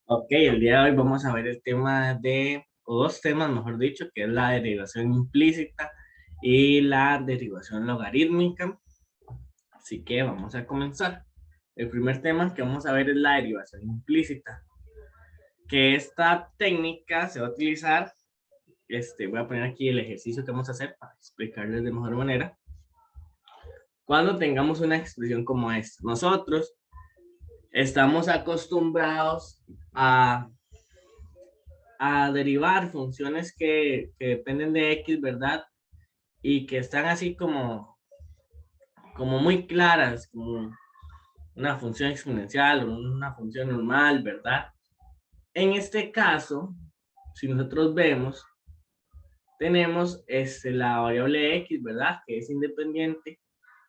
Ok, el día de hoy vamos a ver el tema o dos temas, mejor dicho, que es la derivación implícita y la derivación logarítmica. Así que vamos a comenzar. El primer tema que vamos a ver es la derivación implícita, que esta técnica se va a utilizar, voy a poner aquí el ejercicio que vamos a hacer para explicarles de mejor manera. Cuando tengamos una expresión como esta, nosotros estamos acostumbrados a derivar funciones que dependen de X, ¿verdad? Y que están así como muy claras, como una función exponencial o una función normal, ¿verdad? En este caso, si nosotros vemos, tenemos la variable X, ¿verdad? Que es independiente,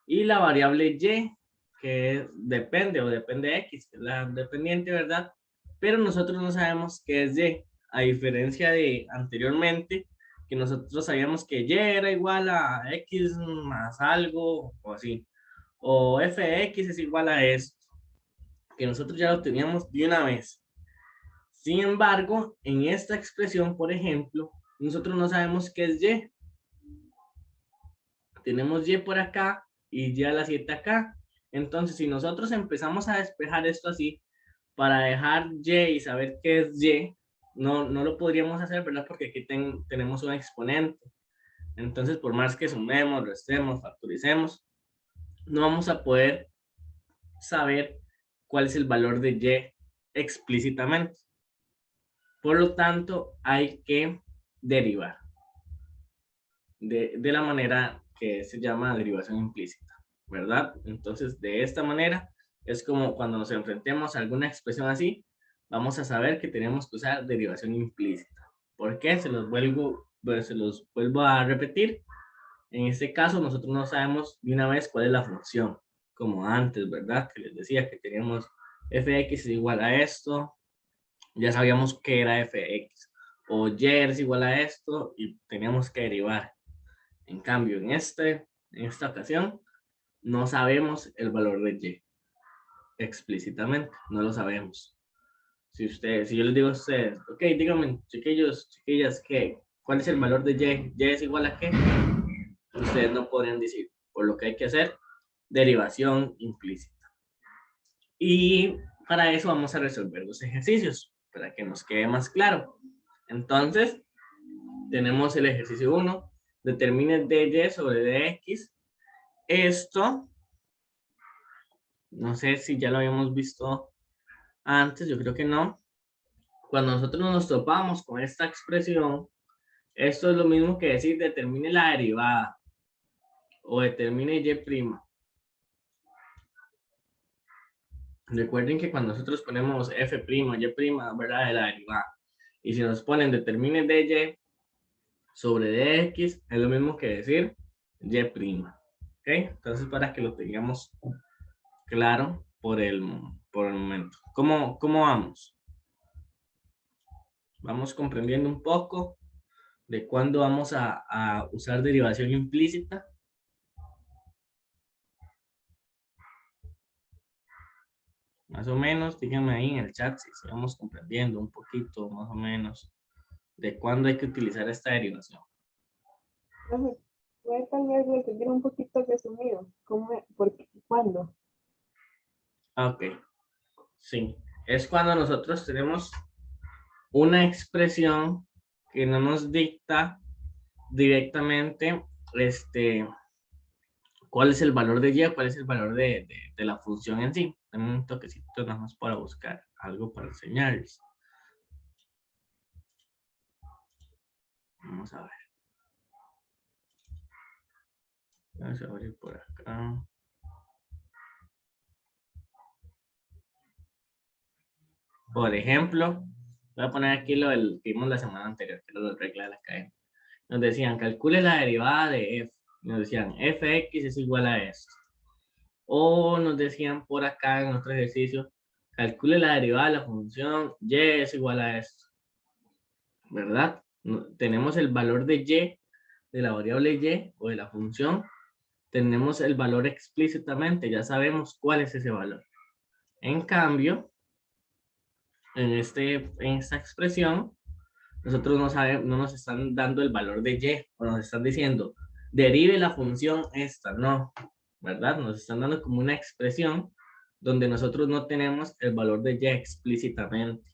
y la variable Y, que depende de X, que es la dependiente, ¿verdad? Pero nosotros no sabemos qué es Y, a diferencia de anteriormente, que nosotros sabíamos que Y era igual a X más algo, o así, o Fx es igual a esto, que nosotros ya lo teníamos de una vez. Sin embargo, en esta expresión, por ejemplo, nosotros no sabemos qué es Y. Tenemos Y por acá y Y a la 7 acá. Entonces, si nosotros empezamos a despejar esto así, para dejar Y y saber qué es Y, no lo podríamos hacer, ¿verdad? Porque aquí tenemos un exponente. Entonces, por más que sumemos, restemos, factoricemos, no vamos a poder saber cuál es el valor de Y explícitamente. Por lo tanto, hay que derivar de la manera que se llama derivación implícita, ¿verdad? Entonces, de esta manera es como cuando nos enfrentemos a alguna expresión así, vamos a saber que tenemos que usar derivación implícita. ¿Por qué? Se los vuelvo a repetir. En este caso, nosotros no sabemos de una vez cuál es la función, como antes, ¿verdad? Que les decía que teníamos fx es igual a esto, ya sabíamos que era fx, o y es igual a esto y teníamos que derivar. En cambio, en esta ocasión, no sabemos el valor de Y explícitamente, no lo sabemos. Si yo les digo a ustedes, ok, díganme, chiquillos, chiquillas, ¿cuál es el valor de Y? ¿Y es igual a qué? Ustedes no podrían decir, por lo que hay que hacer, derivación implícita. Y para eso vamos a resolver los ejercicios, para que nos quede más claro. Entonces, tenemos el ejercicio 1, determine dy sobre dx. Esto, no sé si ya lo habíamos visto antes, yo creo que no. Cuando nosotros nos topamos con esta expresión, esto es lo mismo que decir determine la derivada o determine y'. Recuerden que cuando nosotros ponemos f', y', ¿verdad? De la derivada. Y si nos ponen determine dy sobre dx, es lo mismo que decir y'. ¿Ok? Entonces, para que lo tengamos claro por el momento. ¿Cómo vamos? Vamos comprendiendo un poco de cuándo vamos a usar derivación implícita. Más o menos, díganme ahí en el chat si vamos comprendiendo un poquito, más o menos, de cuándo hay que utilizar esta derivación. Puede tal vez repetir un poquito resumido, ¿cómo, por qué, cuándo? Ok, sí. Es cuando nosotros tenemos una expresión que no nos dicta directamente cuál es el valor de y, cuál es el valor de la función en sí. Dame un toquecito nada más para buscar algo para enseñarles. Vamos a ver. Vamos a abrir por acá. Por ejemplo, voy a poner aquí lo que vimos la semana anterior, que era la regla de la cadena. Nos decían, calcule la derivada de f. Nos decían, fx es igual a esto. O nos decían por acá en otro ejercicio, calcule la derivada de la función y es igual a esto. ¿Verdad? Tenemos el valor de y, de la variable y o de la función. Tenemos el valor explícitamente, ya sabemos cuál es ese valor. En cambio, en esta expresión, nosotros no nos están dando el valor de y, o nos están diciendo, derive la función esta, no, ¿verdad? Nos están dando como una expresión donde nosotros no tenemos el valor de y explícitamente,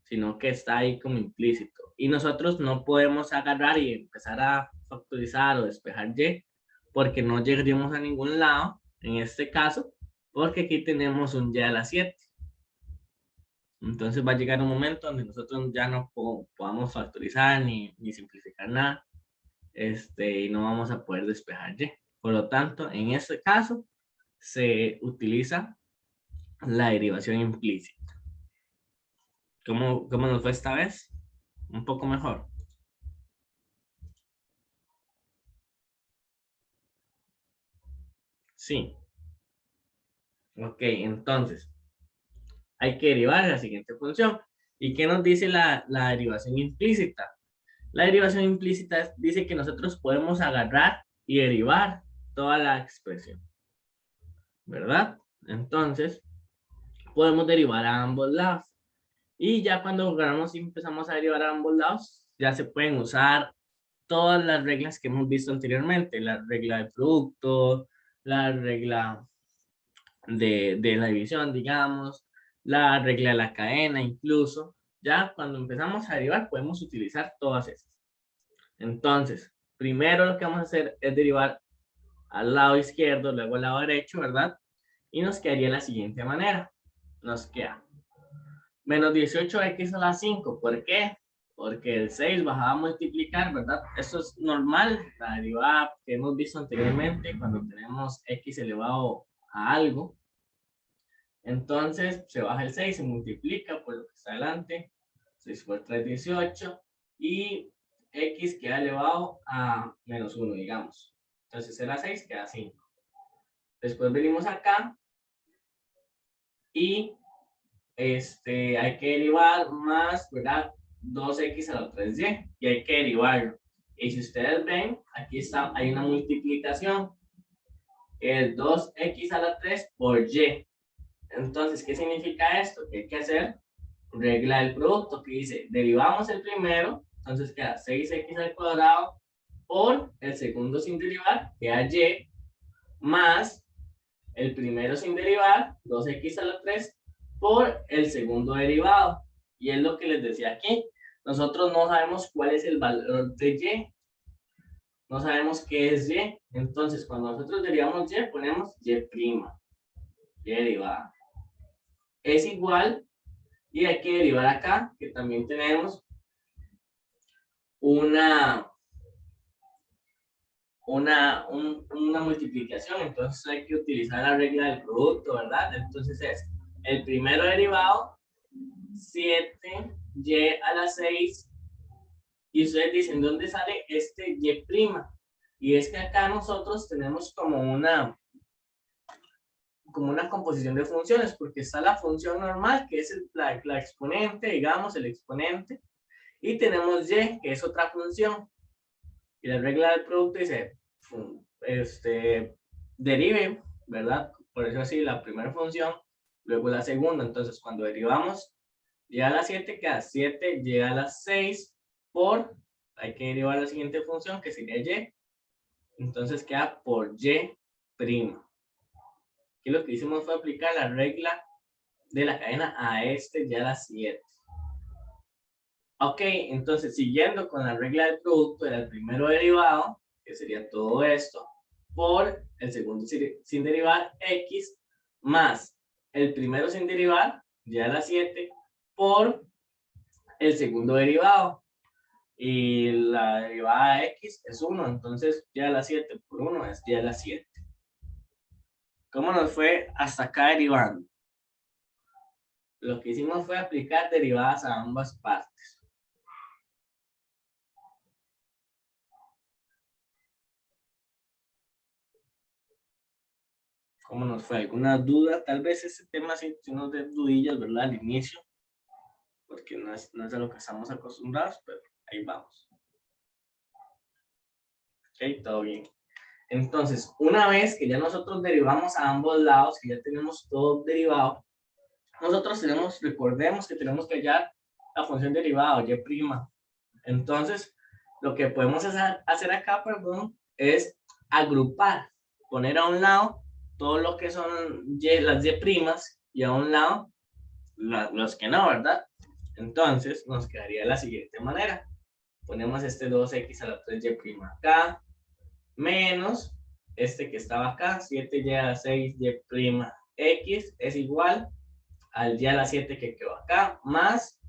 sino que está ahí como implícito. Y nosotros no podemos agarrar y empezar a factorizar o despejar y, porque no llegaríamos a ningún lado, en este caso, porque aquí tenemos un y a la 7. Entonces va a llegar un momento donde nosotros ya no podamos factorizar ni simplificar nada, y no vamos a poder despejar y. Por lo tanto, en este caso, se utiliza la derivación implícita. ¿Cómo nos fue esta vez? Un poco mejor. Sí. Ok, entonces, hay que derivar la siguiente función. ¿Y qué nos dice la derivación implícita? La derivación implícita dice que nosotros podemos agarrar y derivar toda la expresión, ¿verdad? Entonces, podemos derivar a ambos lados. Y ya cuando agarramos y empezamos a derivar a ambos lados, ya se pueden usar todas las reglas que hemos visto anteriormente. La regla de producto, la regla de la división, digamos, la regla de la cadena incluso. Ya cuando empezamos a derivar podemos utilizar todas estas. Entonces, primero lo que vamos a hacer es derivar al lado izquierdo, luego al lado derecho, ¿verdad? Y nos quedaría de la siguiente manera. Nos queda menos 18x a la 5. ¿Por qué? Porque el 6 bajaba a multiplicar, ¿verdad? Eso es normal, la derivada que hemos visto anteriormente, cuando tenemos x elevado a algo. Entonces se baja el 6, se multiplica por lo que está adelante. 6 por 3, 18. Y x queda elevado a menos 1, digamos. Entonces era 6, queda 5. Después venimos acá y hay que derivar más, ¿verdad? 2x a la 3y y hay que derivarlo. Y si ustedes ven, aquí está, hay una multiplicación, que es 2x a la 3 por y. Entonces, ¿qué significa esto? Que hay que hacer regla del producto, que dice, derivamos el primero, entonces queda 6x al cuadrado por el segundo sin derivar, queda y, más el primero sin derivar, 2x a la 3, por el segundo derivado. Y es lo que les decía aquí. Nosotros no sabemos cuál es el valor de y. No sabemos qué es y. Entonces, cuando nosotros derivamos y, ponemos y', y derivada. Es igual, y hay que derivar acá, que también tenemos una multiplicación. Entonces hay que utilizar la regla del producto, ¿verdad? Entonces es el primero derivado, 7y a la 6, y ustedes dicen, ¿dónde sale este y'? Y es que acá nosotros tenemos como una composición de funciones, porque está la función normal, que es la exponente, digamos, el exponente, y tenemos y, que es otra función. Y la regla del producto dice, derive, ¿verdad? Por eso así, la primera función, luego la segunda. Entonces, cuando derivamos y a la 7, queda 7y a la 6 por, hay que derivar la siguiente función, que sería y. Entonces queda por y'. Aquí lo que hicimos fue aplicar la regla de la cadena a y a la 7. Ok, entonces siguiendo con la regla del producto, era el primero derivado, que sería todo esto, por el segundo sin derivar, x, más el primero sin derivar, y a la 7, por el segundo derivado. Y la derivada de x es 1, entonces y a la 7 por 1 es y a la 7. ¿Cómo nos fue hasta acá derivando? Lo que hicimos fue aplicar derivadas a ambas partes. ¿Cómo nos fue? ¿Alguna duda? Tal vez ese tema sí nos dé dudillas, ¿verdad? Al inicio, porque no es a lo que estamos acostumbrados, pero ahí vamos. Ok, todo bien. Entonces, una vez que ya nosotros derivamos a ambos lados, que ya tenemos todo derivado, nosotros recordemos que tenemos que hallar la función derivada, y'. Entonces, lo que podemos hacer acá, perdón, es agrupar, poner a un lado todo lo que son las y' y a un lado los que no, ¿verdad? Entonces, nos quedaría de la siguiente manera. Ponemos este 2x a la 3y' acá, menos este que estaba acá, 7y a la 6y' x es igual al y a la 7 que quedó acá, más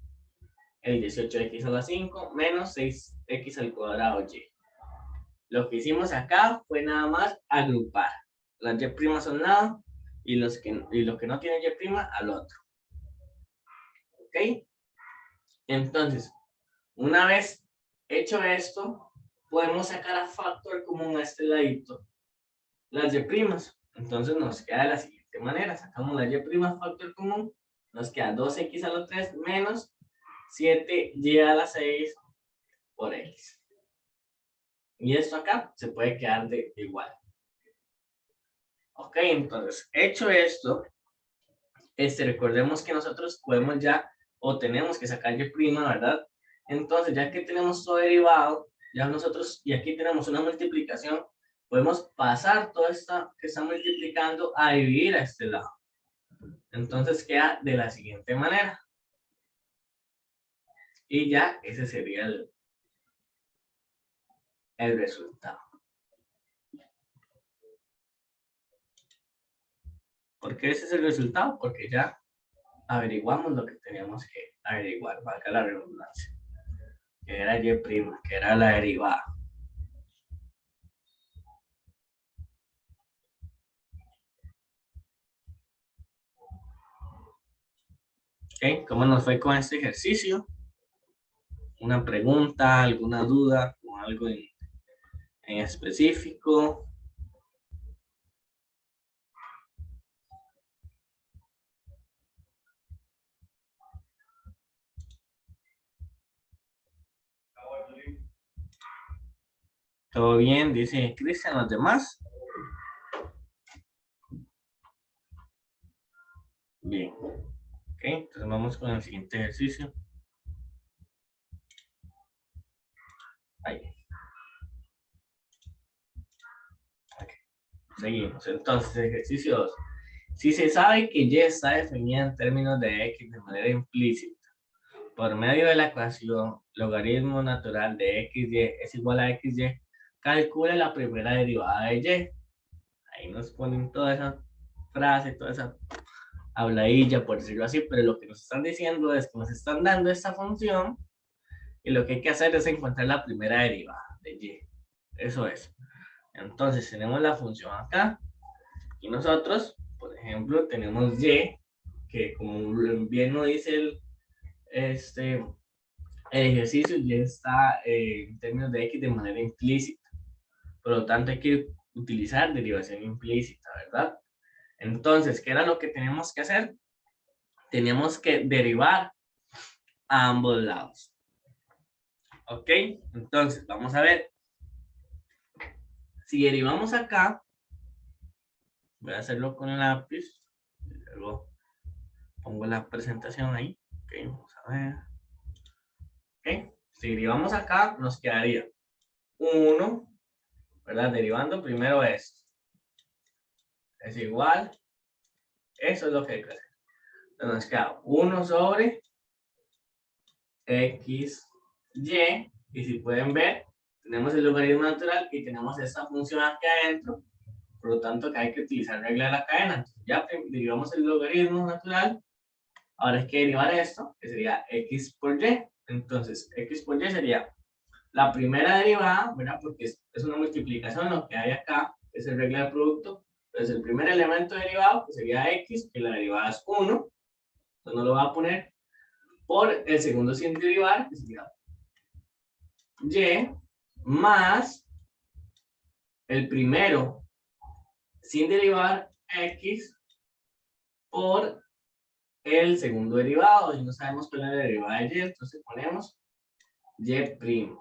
el 18x a la 5 menos 6x al cuadrado y. Lo que hicimos acá fue nada más agrupar las y' a un lado y los que no tienen y' al otro. ¿Ok? Entonces, una vez hecho esto, podemos sacar a factor común a este ladito las y'. Entonces nos queda de la siguiente manera. Sacamos la y' factor común, nos queda 2x a la 3 menos 7y a la 6 por x. Y esto acá se puede quedar de igual. Ok, entonces, hecho esto, recordemos que nosotros podemos ya, o tenemos que sacar y', ¿verdad? Entonces, ya que tenemos todo derivado, ya nosotros, y aquí tenemos una multiplicación, podemos pasar toda esta que está multiplicando a dividir a este lado. Entonces, queda de la siguiente manera. Y ya ese sería el resultado. ¿Por qué ese es el resultado? Porque ya averiguamos lo que teníamos que averiguar, valga la redundancia, que era y', que era la derivada. ¿Okay? ¿Cómo nos fue con este ejercicio? ¿Una pregunta, alguna duda o algo en específico? ¿Todo bien? Dice Cristian, ¿los demás? Bien. Ok, entonces vamos con el siguiente ejercicio. Ahí. Okay. Seguimos. Entonces, ejercicio 2. Si se sabe que y está definida en términos de x de manera implícita, por medio de la ecuación logaritmo natural de xy es igual a xy, calcule la primera derivada de y. Ahí nos ponen toda esa frase, toda esa habladilla, por decirlo así, pero lo que nos están diciendo es que nos están dando esta función y lo que hay que hacer es encontrar la primera derivada de y. Eso es. Entonces tenemos la función acá y nosotros, por ejemplo, tenemos y, que como bien nos dice el ejercicio, y está en términos de x de manera implícita. Por lo tanto, hay que utilizar derivación implícita, ¿verdad? Entonces, ¿qué era lo que tenemos que hacer? Teníamos que derivar a ambos lados. ¿Ok? Entonces, vamos a ver. Si derivamos acá, voy a hacerlo con el lápiz, y luego pongo la presentación ahí. Ok, vamos a ver. Ok, si derivamos acá, nos quedaría 1, ¿verdad? Derivando primero esto. Es igual. Eso es lo que hay que hacer. Entonces nos queda 1 sobre x, y si pueden ver, tenemos el logaritmo natural y tenemos esta función aquí adentro, por lo tanto que hay que utilizar regla de la cadena. Entonces, ya derivamos el logaritmo natural, ahora hay que derivar esto, que sería x por y. Entonces, x por y sería la primera derivada, ¿verdad? Porque es una multiplicación, lo que hay acá es el regla de producto. Entonces, el primer elemento derivado, que sería x, que la derivada es 1, entonces no lo va a poner, por el segundo sin derivar, que sería y, más el primero sin derivar, x, por el segundo derivado. Y no sabemos cuál es la derivada de y, entonces ponemos y'.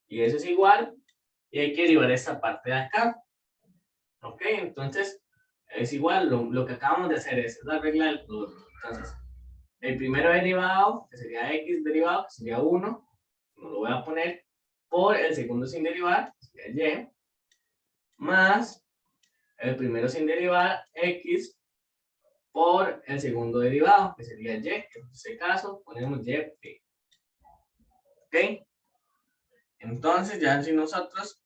Y eso es igual y hay que derivar esta parte de acá. Ok, entonces es igual, lo que acabamos de hacer es la regla del producto. Entonces, el primero derivado, que sería x derivado, que sería 1, no lo voy a poner, por el segundo sin derivar, que sería y, más el primero sin derivar, x, por el segundo derivado, que sería y, en este caso ponemos y, ¿ok? Entonces ya si nosotros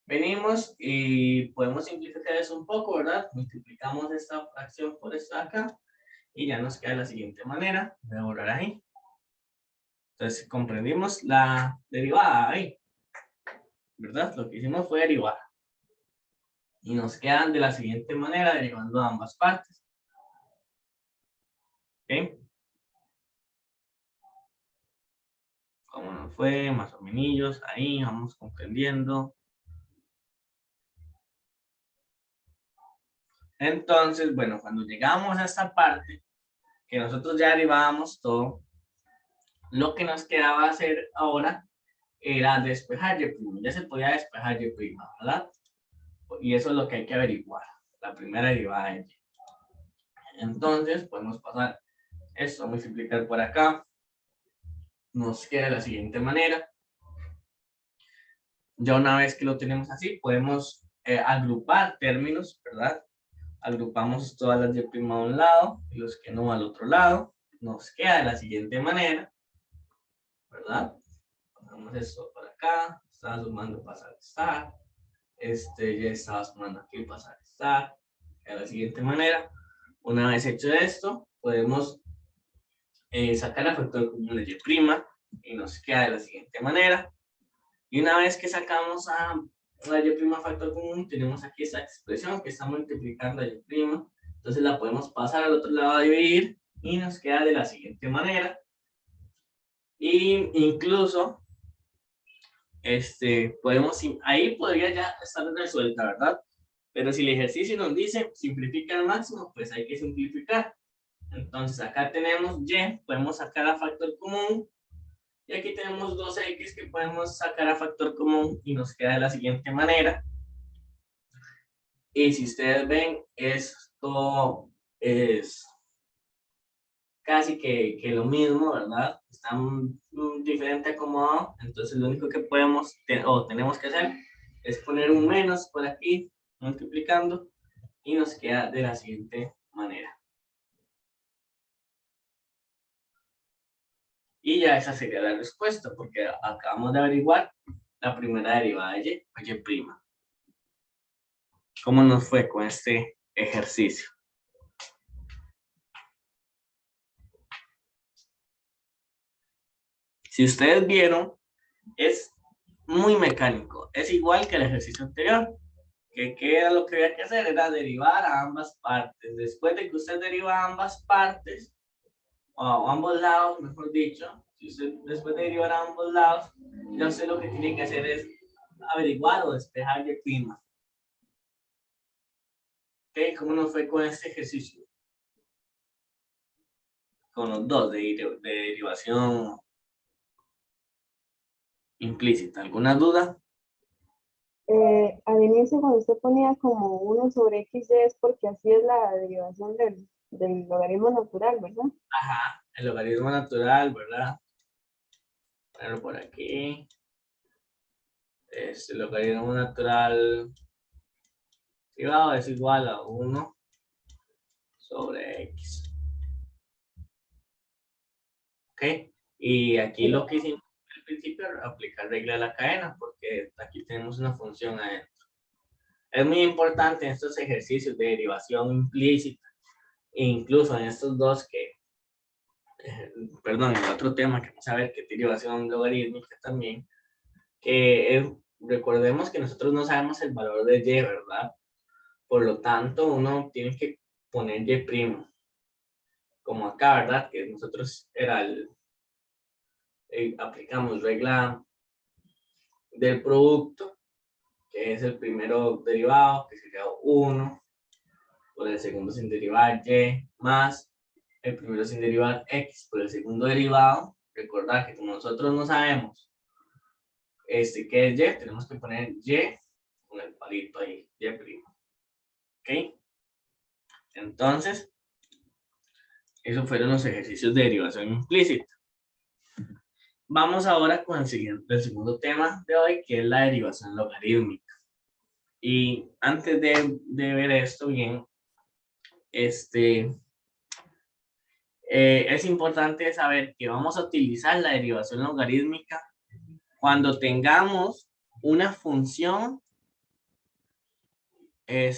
venimos y podemos simplificar eso un poco, ¿verdad? Multiplicamos esta fracción por esta acá y ya nos queda de la siguiente manera. Voy a borrar ahí. Entonces comprendimos la derivada ahí, ¿verdad? Lo que hicimos fue derivar. Y nos quedan de la siguiente manera, derivando ambas partes. ¿Ok? Como nos fue, más o menos, ahí vamos comprendiendo. Entonces, bueno, cuando llegamos a esta parte, que nosotros ya derivábamos todo, lo que nos quedaba hacer ahora era despejar y', ya se podía despejar y', ¿verdad? Y eso es lo que hay que averiguar, la primera derivada de y. Entonces, podemos pasar esto, multiplicar por acá, nos queda de la siguiente manera. Ya una vez que lo tenemos así, podemos agrupar términos, ¿verdad? Agrupamos todas las y' a un lado y los que no al otro lado. Nos queda de la siguiente manera, ¿verdad? Ponemos esto por acá, estaba sumando, pasa a estar. Ya estaba sumando aquí, pasa a estar. De la siguiente manera, una vez hecho esto, podemos sacar el factor común de y' y nos queda de la siguiente manera. Y una vez que sacamos a la y' factor común, tenemos aquí esta expresión que está multiplicando y'. Entonces la podemos pasar al otro lado a dividir y nos queda de la siguiente manera. Y incluso, ahí podría ya estar resuelta, ¿verdad? Pero si el ejercicio nos dice simplifica al máximo, pues hay que simplificar. Entonces acá tenemos y, podemos sacar a factor común. Y aquí tenemos 2x que podemos sacar a factor común y nos queda de la siguiente manera. Y si ustedes ven, esto es casi que lo mismo, ¿verdad? Está diferente acomodado. Entonces lo único que podemos o tenemos que hacer es poner un menos por aquí, multiplicando, y nos queda de la siguiente manera. Y ya esa sería la respuesta, porque acabamos de averiguar la primera derivada de y'. ¿Cómo nos fue con este ejercicio? Si ustedes vieron, es muy mecánico. Es igual que el ejercicio anterior. ¿Qué era lo que había que hacer? Era derivar a ambas partes. Después de que usted deriva a ambas partes, o ambos lados, mejor dicho, si usted después de derivar a ambos lados, ya usted lo que tiene que hacer es averiguar o despejar y'. ¿Ok? ¿Cómo nos fue con este ejercicio? Con los dos de derivación implícita. ¿Alguna duda? Al inicio cuando usted ponía como 1 sobre x es porque así es la derivación del logaritmo natural, ¿verdad? Ajá, el logaritmo natural, ¿verdad? Ponerlo por aquí. El logaritmo natural privado es igual a 1 sobre x. ¿Ok? Y aquí lo que hicimos al principio era aplicar regla de la cadena, porque aquí tenemos una función adentro. Es muy importante en estos ejercicios de derivación implícita, e incluso en estos dos perdón, en otro tema que vamos a ver, que es derivación logarítmica también, que recordemos que nosotros no sabemos el valor de y, ¿verdad? Por lo tanto, uno tiene que poner y', como acá, ¿verdad? Que nosotros aplicamos regla del producto, que es el primero derivado, que sería 1, por el segundo sin derivar y, más el primero sin derivar x por el segundo derivado. Recordar que como nosotros no sabemos ¿qué es y? Tenemos que poner y con el palito ahí, y primo. ¿Ok? Entonces, esos fueron los ejercicios de derivación implícita. Vamos ahora con el segundo tema de hoy, que es la derivación logarítmica. Y antes de ver esto bien, es importante saber que vamos a utilizar la derivación logarítmica cuando tengamos una función que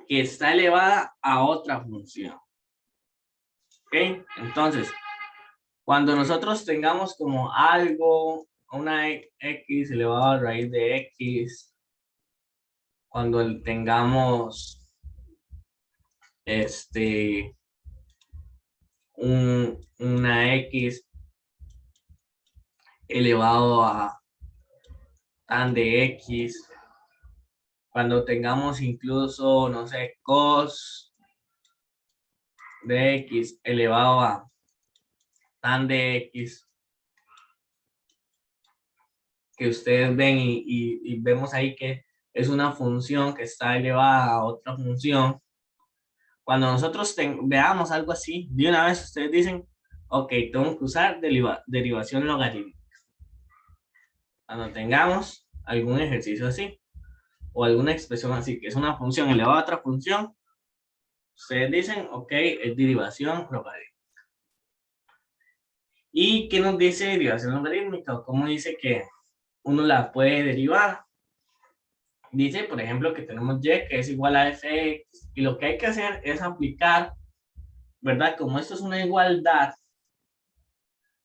está elevada a otra función. ¿Ok? Entonces, cuando nosotros tengamos como algo, una x elevado a raíz de x, cuando tengamos una x elevado a tan de x, cuando tengamos incluso, no sé, cos de x elevado a tan de x, que ustedes ven y vemos ahí que es una función que está elevada a otra función. Cuando nosotros veamos algo así, de una vez ustedes dicen, ok, tengo que usar derivación logarítmica. Cuando tengamos algún ejercicio así, o alguna expresión así, que es una función elevada a otra función, ustedes dicen, ok, es derivación logarítmica. ¿Y qué nos dice derivación logarítmica? ¿Cómo dice que uno la puede derivar? Dice, por ejemplo, que tenemos y que es igual a fx, y lo que hay que hacer es aplicar, ¿verdad? Como esto es una igualdad,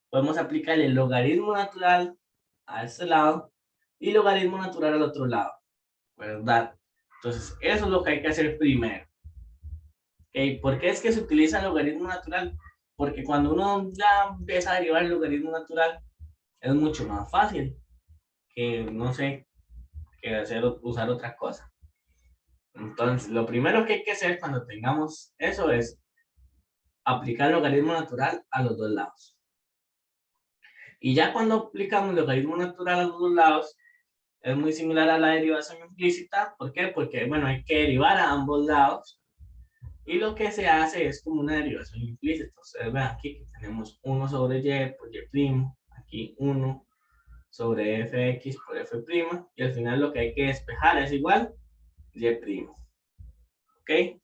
podemos aplicar el logaritmo natural a este lado y logaritmo natural al otro lado, ¿verdad? Entonces, eso es lo que hay que hacer primero. ¿Okay? ¿Por qué es que se utiliza el logaritmo natural? Porque cuando uno ya empieza a derivar el logaritmo natural, es mucho más fácil que, no sé, que usar otra cosa. Entonces, lo primero que hay que hacer cuando tengamos eso es aplicar el logaritmo natural a los dos lados. Y ya cuando aplicamos el logaritmo natural a los dos lados, es muy similar a la derivación implícita. ¿Por qué? Porque, bueno, hay que derivar a ambos lados. Y lo que se hace es como una derivación implícita. Ustedes ven aquí que tenemos 1 sobre y por y', aquí 1 sobre fx por f', y al final lo que hay que despejar es igual y'. ¿Ok?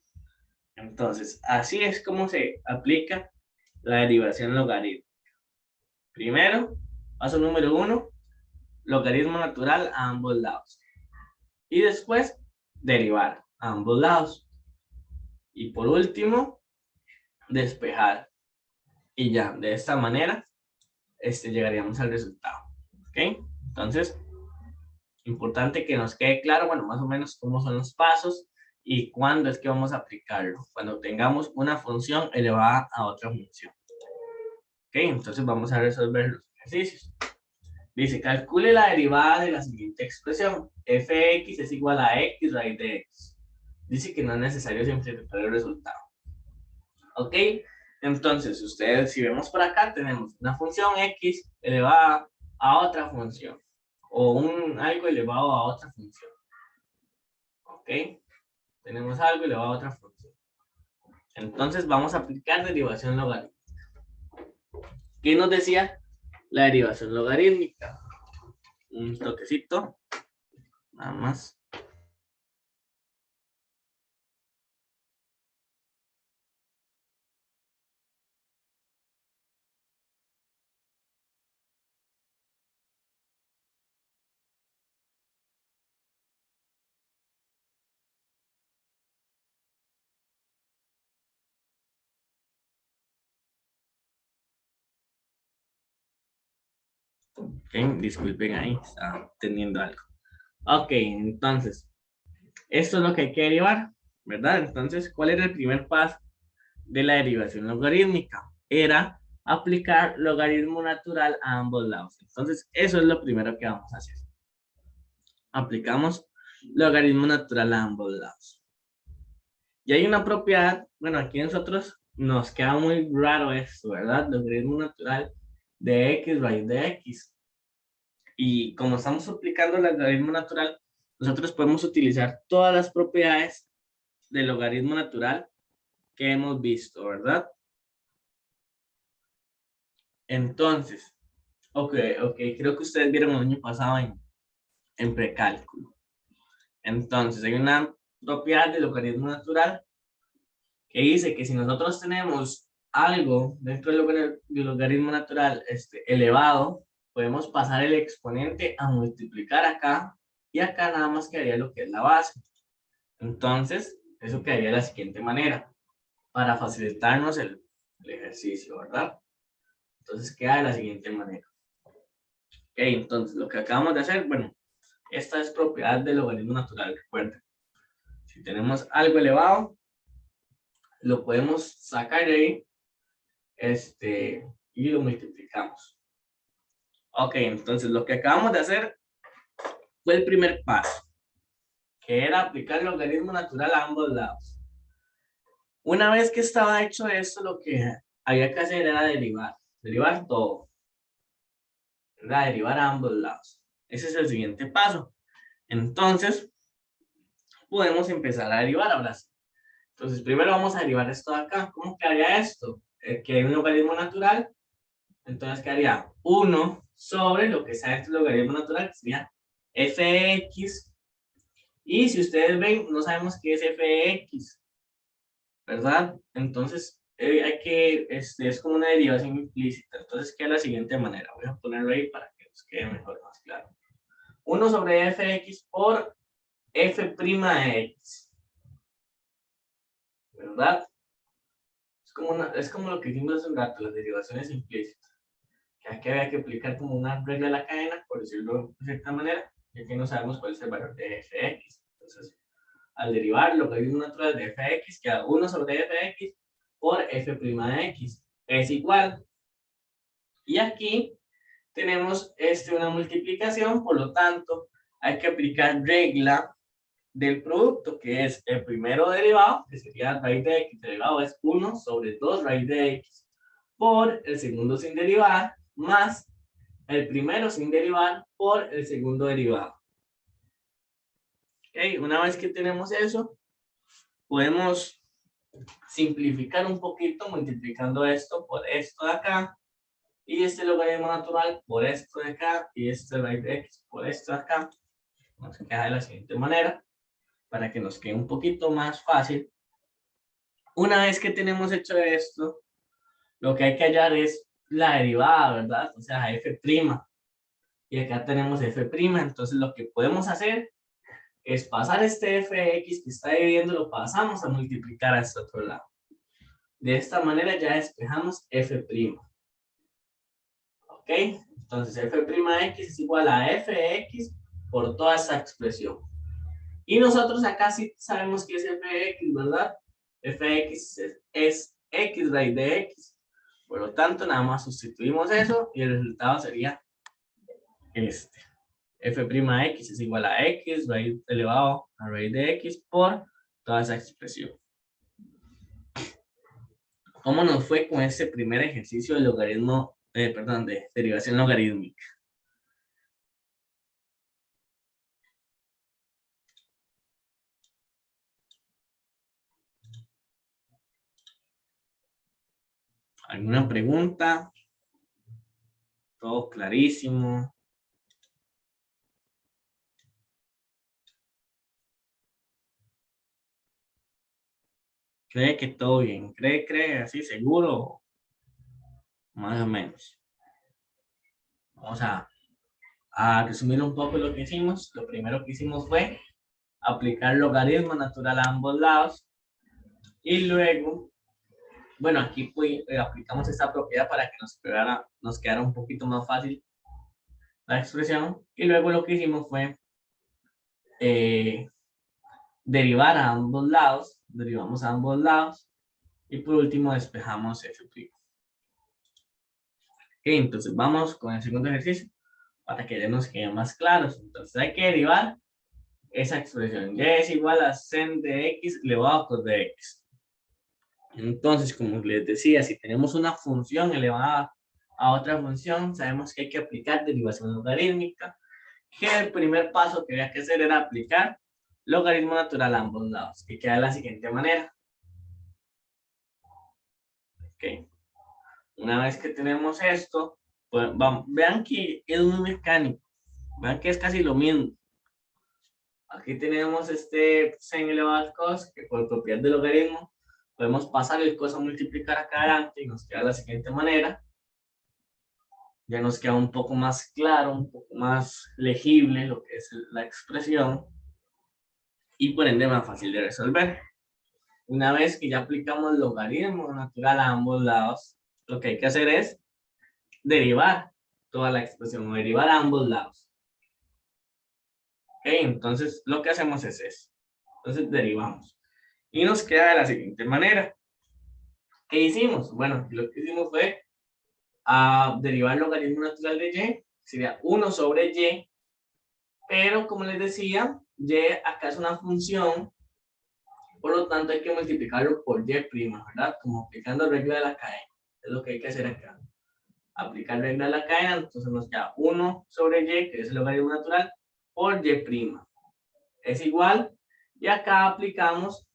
Entonces, así es como se aplica la derivación logarítmica. Primero, paso número 1, logaritmo natural a ambos lados. Y después, derivar a ambos lados. Y por último, despejar. Y ya, de esta manera, llegaríamos al resultado. ¿Ok? Entonces, importante que nos quede claro, bueno, más o menos cómo son los pasos y cuándo es que vamos a aplicarlo. Cuando tengamos una función elevada a otra función. Ok, entonces vamos a resolver los ejercicios. Dice, calcule la derivada de la siguiente expresión. Fx es igual a x raíz de x. Dice que no es necesario simplificar el resultado. Ok, entonces ustedes, si vemos por acá, tenemos una función x elevada a otra función. O algo elevado a otra función. Ok, tenemos algo elevado a otra función. Entonces vamos a aplicar derivación logarítmica. ¿Qué nos decía la derivación logarítmica? Un toquecito, nada más. Okay, disculpen ahí, estaba teniendo algo. Ok, entonces, esto es lo que hay que derivar, ¿verdad? Entonces, ¿cuál era el primer paso de la derivación logarítmica? Era aplicar logaritmo natural a ambos lados. Entonces, eso es lo primero que vamos a hacer. Aplicamos logaritmo natural a ambos lados. Y hay una propiedad, bueno, aquí nosotros nos queda muy raro esto, ¿verdad? Logaritmo natural de x raíz de x. Y como estamos aplicando el logaritmo natural, nosotros podemos utilizar todas las propiedades del logaritmo natural que hemos visto, ¿verdad? Entonces, ok, creo que ustedes vieron el año pasado en precálculo. Entonces, hay una propiedad del logaritmo natural que dice que si nosotros tenemos algo dentro del logaritmo natural elevado, podemos pasar el exponente a multiplicar acá, y acá nada más quedaría lo que es la base. Entonces, eso quedaría de la siguiente manera, para facilitarnos el ejercicio, ¿verdad? Entonces queda de la siguiente manera. Ok, entonces lo que acabamos de hacer, bueno, esta es propiedad del logaritmo natural, recuerden. Si tenemos algo elevado, lo podemos sacar de ahí, y lo multiplicamos. Ok, entonces lo que acabamos de hacer fue el primer paso, que era aplicar el logaritmo natural a ambos lados. Una vez que estaba hecho esto, lo que había que hacer era derivar todo, ¿verdad? Derivar a ambos lados. Ese es el siguiente paso. Entonces, podemos empezar a derivar ahora sí. Entonces, primero vamos a derivar esto de acá. ¿Cómo quedaría esto? Que hay un logaritmo natural, entonces quedaría 1 sobre lo que está dentro del logaritmo natural, que sería fx. Y si ustedes ven, no sabemos qué es fx, ¿verdad? Entonces, hay que, es como una derivación implícita. Entonces, queda de la siguiente manera. Voy a ponerlo ahí para que nos quede mejor, más claro. 1 sobre fx por f' de x, ¿verdad? Es como lo que hicimos hace un rato, las derivaciones implícitas. Que aquí había que aplicar como una regla de la cadena, por decirlo de cierta manera, y aquí no sabemos cuál es el valor de fx. Entonces, al derivar lo logaritmo natural de fx, queda 1 sobre fx por f' de x. Es igual. Y aquí tenemos una multiplicación, por lo tanto, hay que aplicar regla del producto, que es el primero derivado, que sería raíz de x, derivado es 1 sobre 2 raíz de x, por el segundo sin derivar, más el primero sin derivar por el segundo derivado. Okay, una vez que tenemos eso, podemos simplificar un poquito multiplicando esto por esto de acá, y este logaritmo natural por esto de acá, y este raíz de x por esto de acá. Nos queda de la siguiente manera, para que nos quede un poquito más fácil. Una vez que tenemos hecho esto, lo que hay que hallar es la derivada, ¿verdad? O sea, f'. Y acá tenemos f', entonces lo que podemos hacer es pasar este fx que está dividiendo, lo pasamos a multiplicar a este otro lado. De esta manera ya despejamos f'. ¿Ok? Entonces f' de x es igual a fx por toda esta expresión. Y nosotros acá sí sabemos que es fx, ¿verdad? Fx es x raíz de x. Por lo tanto, nada más sustituimos eso y el resultado sería este. F' de x es igual a x raíz elevado a raíz de x por toda esa expresión. ¿Cómo nos fue con este primer ejercicio de logaritmo, de derivación logarítmica? ¿Alguna pregunta? Todo clarísimo. ¿Cree que todo bien? ¿Cree así seguro? Más o menos. Vamos a resumir un poco lo que hicimos. Lo primero que hicimos fue aplicar logaritmo natural a ambos lados. Y luego, bueno, aquí aplicamos esta propiedad para que nos quedara un poquito más fácil la expresión. Y luego lo que hicimos fue derivar a ambos lados. Derivamos a ambos lados. Y por último despejamos f'. Ok, entonces vamos con el segundo ejercicio para que ya nos queden más claros. Entonces hay que derivar esa expresión. Y es igual a sen de x elevado a cos de x. Entonces, como les decía, si tenemos una función elevada a otra función, sabemos que hay que aplicar derivación logarítmica, que el primer paso que había que hacer era aplicar logaritmo natural a ambos lados, que queda de la siguiente manera. Okay. Una vez que tenemos esto, pues vean que es muy mecánico, vean que es casi lo mismo. Aquí tenemos este sin elevado al cos, que por propiedad del logaritmo podemos pasar el cos a multiplicar acá adelante y nos queda de la siguiente manera. Ya nos queda un poco más claro, un poco más legible lo que es la expresión y por ende más fácil de resolver. Una vez que ya aplicamos logaritmo natural a ambos lados, lo que hay que hacer es derivar toda la expresión o derivar a ambos lados. Ok, entonces lo que hacemos es eso. Entonces derivamos. Y nos queda de la siguiente manera. ¿Qué hicimos? Bueno, lo que hicimos fue derivar el logaritmo natural de y, sería 1 sobre y, pero como les decía, y acá es una función, por lo tanto hay que multiplicarlo por y', ¿verdad? Como aplicando regla de la cadena. Es lo que hay que hacer acá. Aplicar regla de la cadena, entonces nos queda 1 sobre y, que es el logaritmo natural, por y'. Es igual, y acá aplicamos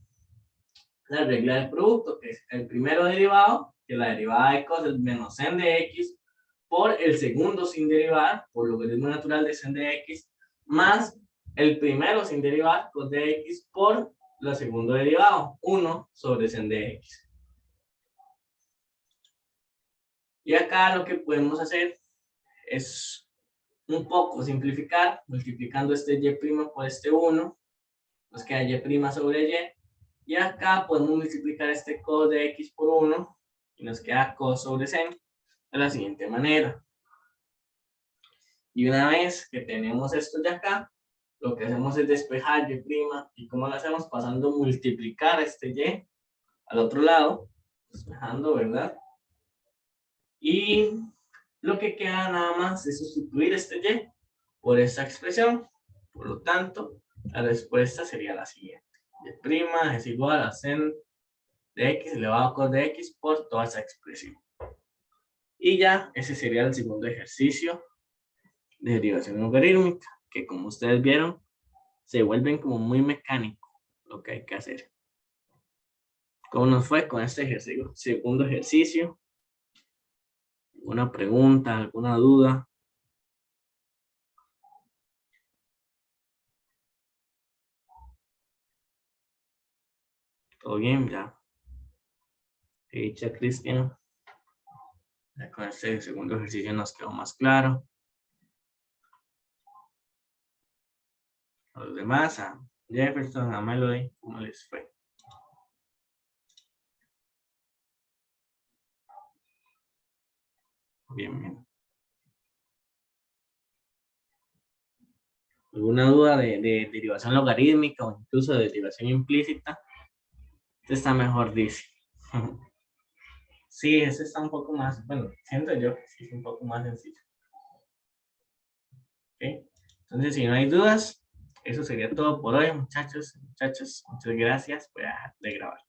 la regla del producto, que es el primero derivado, que la derivada de cos es menos sin de x, por el segundo sin derivar, por logaritmo natural de sin de x, más el primero sin derivar, cos de x, por el segundo derivado, 1 sobre sin de x. Y acá lo que podemos hacer es un poco simplificar, multiplicando este y' por este 1, nos queda y' sobre y, y acá podemos multiplicar este cos de x por 1 y nos queda cos sobre sin de la siguiente manera. Y una vez que tenemos esto de acá, lo que hacemos es despejar y', y ¿cómo lo hacemos? Pasando a multiplicar este y al otro lado, despejando, ¿verdad? Y lo que queda nada más es sustituir este y por esta expresión. Por lo tanto, la respuesta sería la siguiente. Y' es igual a sin de x elevado a cos de x por toda esa expresión. Y ya, ese sería el segundo ejercicio de derivación logarítmica, que como ustedes vieron, se vuelven como muy mecánico lo que hay que hacer. ¿Cómo nos fue con este ejercicio? Segundo ejercicio. ¿Alguna pregunta, alguna duda? ¿Todo bien? Ya. Dicha, Cristian. Ya con este segundo ejercicio nos quedó más claro. A los demás, a Jefferson, a Melody, ¿cómo les fue? Bien, bien. ¿Alguna duda de derivación logarítmica o incluso de derivación implícita? Este está mejor, dice. Sí, ese está un poco más, bueno, siento yo que sí es un poco más sencillo. ¿Okay? Entonces, si no hay dudas, eso sería todo por hoy, muchachos, muchachas. Muchas gracias por dejar de grabar.